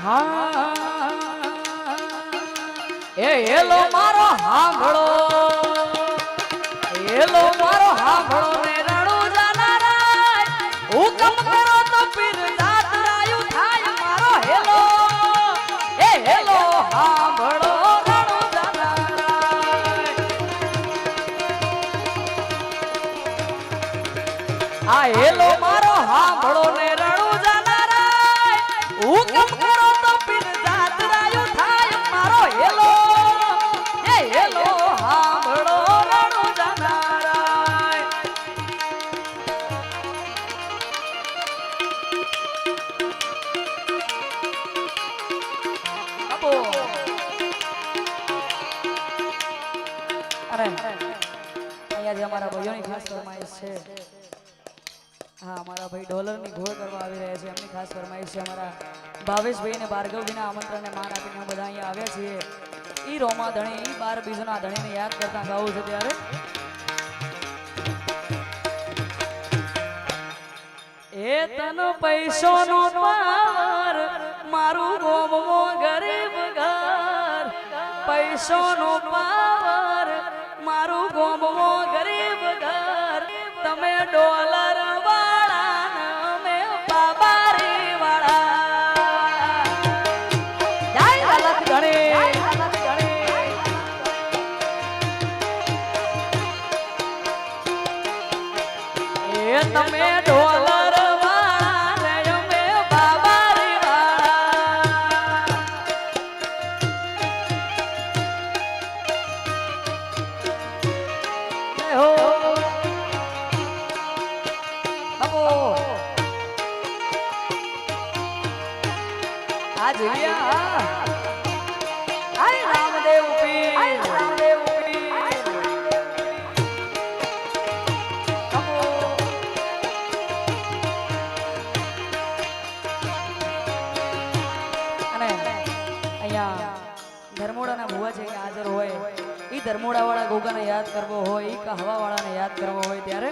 હા એ હેલો મારો હાંભળો હેલો મારો હાંભળો ને રણુ જાનારા હુકમ કરો તો પીર જાત રાયું થાય મારો હેલો એ હેલો હાંભળો રણુ જાનારા આ હેલો મારો હાંભળો ને રણુ જાનારા હુકમ કરો તો પીર જાત રાયું થાય મારો હેલો એ હેલો હાંભળો રણુ જાનારા અબો અરે અહીંયા જે અમારા ભાઈઓની ખાસ ફરમાઈશ છે હા અમારા ભાઈ ડોલરની ઘોળ કરવા આવી રહ્યા છે એમની ખાસ ફરમાઈશ છે અમારા ભાવેશભાઈ અને ભાર્ગવજીના આમંત્રણને માન આપીને અમે બધા અહીંયા આવ્યા છીએ ઈ રોમા ધણી ઈ 12 બીજોના ધણીને યાદ કરતા ગાવું છે ત્યારે એ તન પૈસોનો પાર મારું ગોમો ગરીબ ઘર પૈસોનો પાર મારું ગોમો ગરીબ ઘર તમે ડોલર તમે ડોલર વાળા રે અમે બાબારી વાળા હો અબો આ જોયા આય રામદેવ પીર રામદેવ ધર્મોડાના ભુવા છે કે હાજર હોય ઈ ધર્મોડા વાળા ગોગાને યાદ કરવો હોય ઈ કહવા વાળાને યાદ કરવો હોય ત્યારે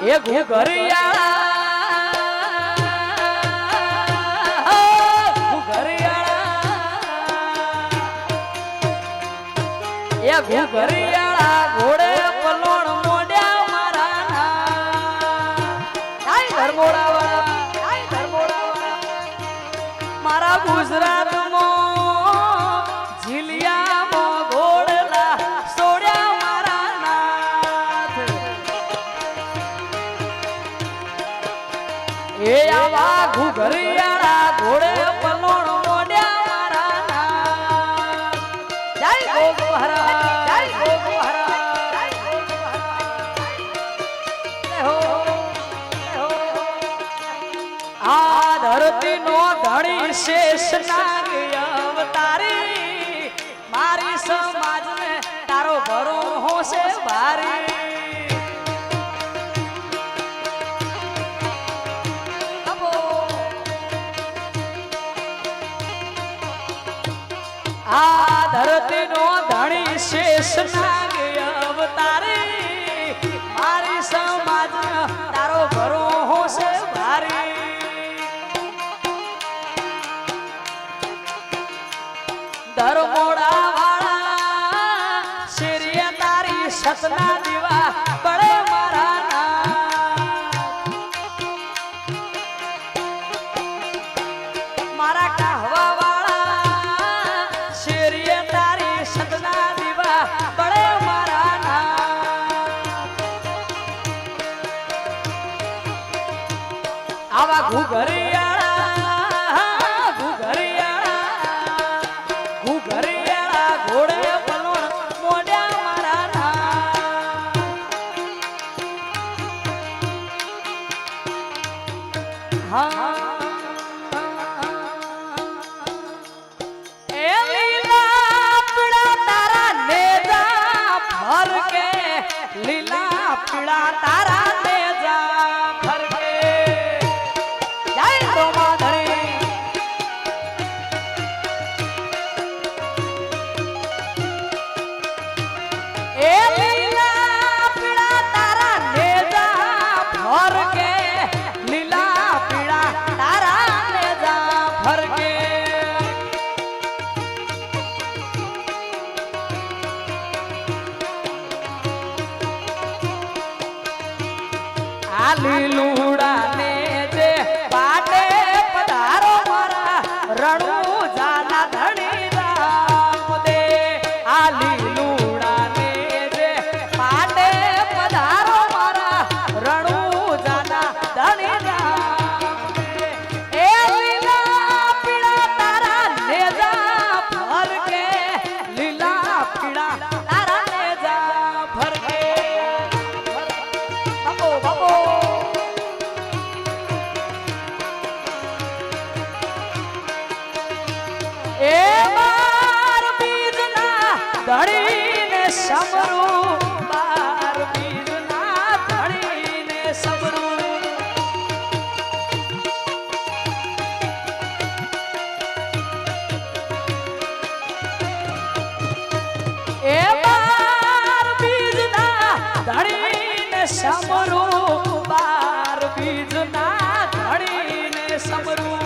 એ ઘુઘરિયાળા એ ઘુઘરિયાળા ઘોડે પલોણ મારા ગુજરાતમાં ઝીલિયામાં ઘોડલા સોડ્યા મારા નાથ એ આવા ઘુઘરિયાળા ઘોડે પલોણ મોડ્યા મારા નાથ જય ગોગોહરા જય ગોગોહરા આ ધરતી નો ધણી શેષ નાગ અવતારી મારી સમાજ ને તારો ભરો હોશે ભારી આ ધરતી નો ધણી શેષ નાગ અવતારી મારી સમાજ ને તારો ભરો હોશે ભારી ધર્મોડા વાળા શેરીએ તારી સતના દીવા પડે મારા મારા કહવા વાળા શેરીએ તારી સતના દીવા પડે મારા આવા ઘુઘરિયા લીલા પીળા તારા તેજા ફરકે જય રોમા ધણી એ લીલા આ લીલુડા ને જે પાટે પધારો મારા રણુ જાના ધણી રામ દે આ લીલુડા ને જે પાટે પધારો મારા રણુ જાના ધણી રામ દે એ લીલા પીળા તારા નેજા ફરકે લીલા પીળા તારા નેજા ફરકે બાપો બાપો એ બાર બીજના ધણીને સમરું બાર બીજના ધણીને સમરું એ બાર બીજના ધણીને સમરું બાર બીજના ધણીને સમરું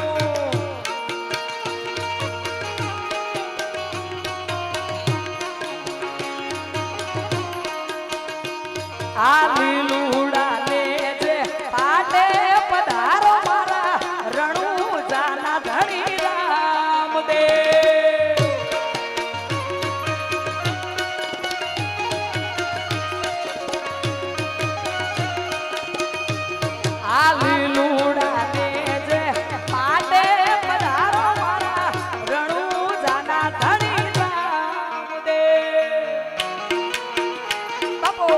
આ લીલુડા ને જે પાટે પધારો મારા રણુ જાના ધણી રામ દે આ લીલુડા ને જે પાટે પધારો મારા રણુ જાના ધણી રામ દે બાપો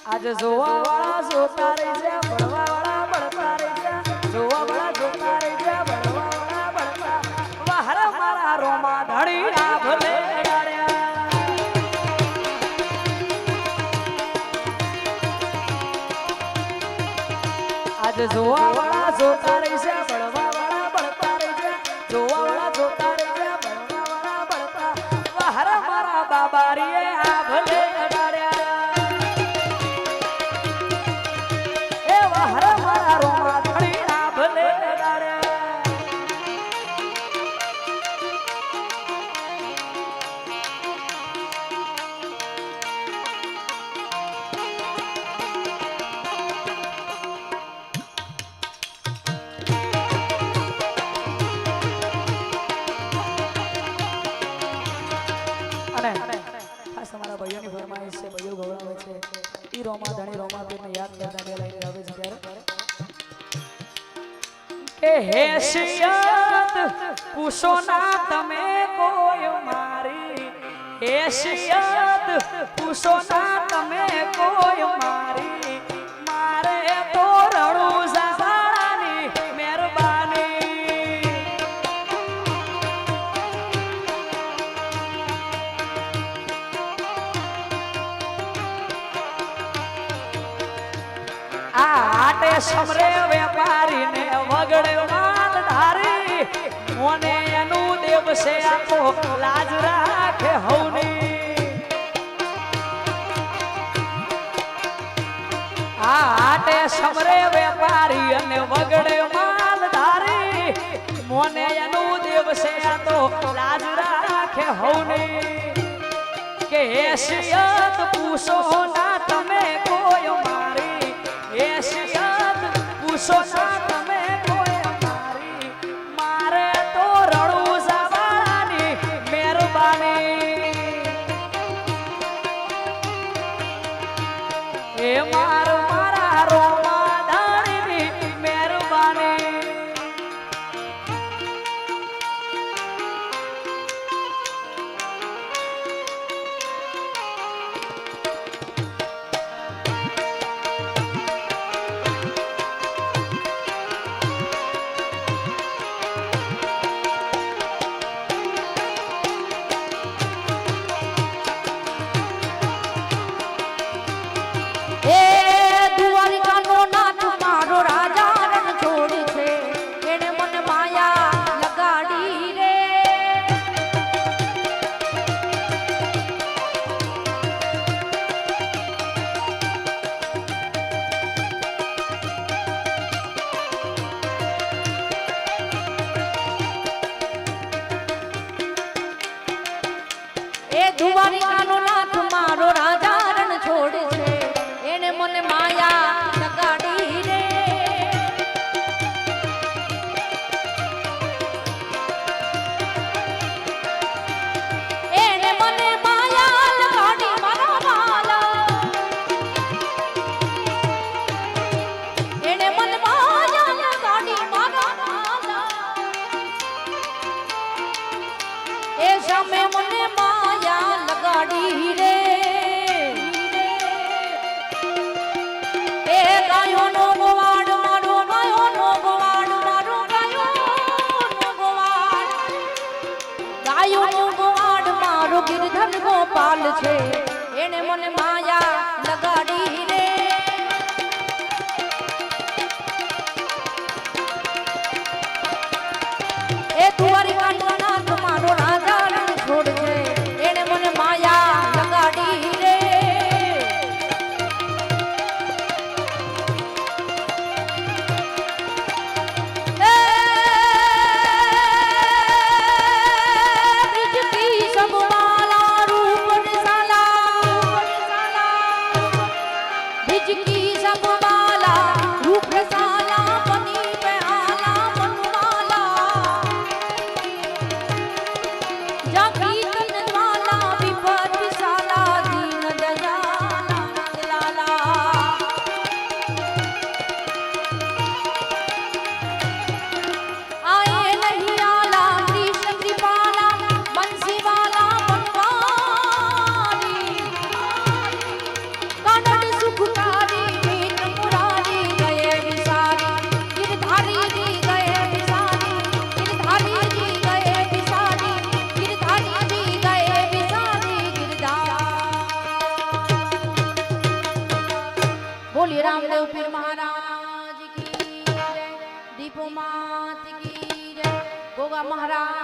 આજે જોવા વાળા જોતા રહી જા ભણવા વાળા ભણતા રહી જા જોવા વાળા જોતા રહી જા ભણવા વાળા ભણતા વાહર મારા રોમા ધણી આ ભલે આજે જોવા વાળા જોતા રહી જા ભણવા વાળા ભણતા રહી જા જોવા વાળા જોતા રહી જા ભણવા વાળા ભણતા વાહર મારા બાબારીએ આ ભલે કે હેસિયત પૂછો ના તમે કોઈ મારી હેસિયત પૂછો ના તમે કોઈ મારી મારે તો રણું ઝાલાની મહેરબાની આ આટે સમરે વેપારી ને વગડે માલ ધારી મોને એનું દેવ છે આખો લાજ રાખે હવની આ આટે સમરે વેપારી અને વગડે માલ ધારી મોને એનું દેવ છે આ તો લાજ રાખે હવની કે હેસિયત પૂછો ના તમે કોઈ મારી હેસિયત પૂછો ના તમે કોઈ મારી મારે તો રણું ઝાલાની મહેરબાની એ મારા રોમા ધારીની મહેરબાની દ્વારિકાનો નાથ મારો રાજા રણ છોડ છે એને મને માયા લગાડી રે એને મને માયા લગાડી મારા વાલા એને મને માયા લગાડી મારા વાલા એ સામે મને માયા લગાડી રે એ ગાયો નો ગોવાડ મારો ગાયો નો ગોવાડ મારો ગાયો નો ગોવાડ ગાયો નો ગોવાડ મારો ગિરધર ગોપાલ છે એને મને માયા લગાડી રે એ દ્વારિકાનો નાથ મારો રાજા રણ છોડ છે એને મને માયા લગાડી રે ब्रिज की सब माला रूप निशाला ब्रिज की सब माला रूप निशाला बनी बेहाला बनवाला जागी तनवाला विपत्ति साला दीन दयाला लाला आए नहीं आला कृष्ण कृपाला बंसी वाला बनवारी कानड़ सुखकारी मीत मुरारी गए विसारी गिरधारी जी गए विसारी गिरधारी जी गए विसारी गिरधारी जी गए विसारी गिरधारी बोलिए रामदेव पीर महाराज की जय दीपो मात की जय गोगा महाराज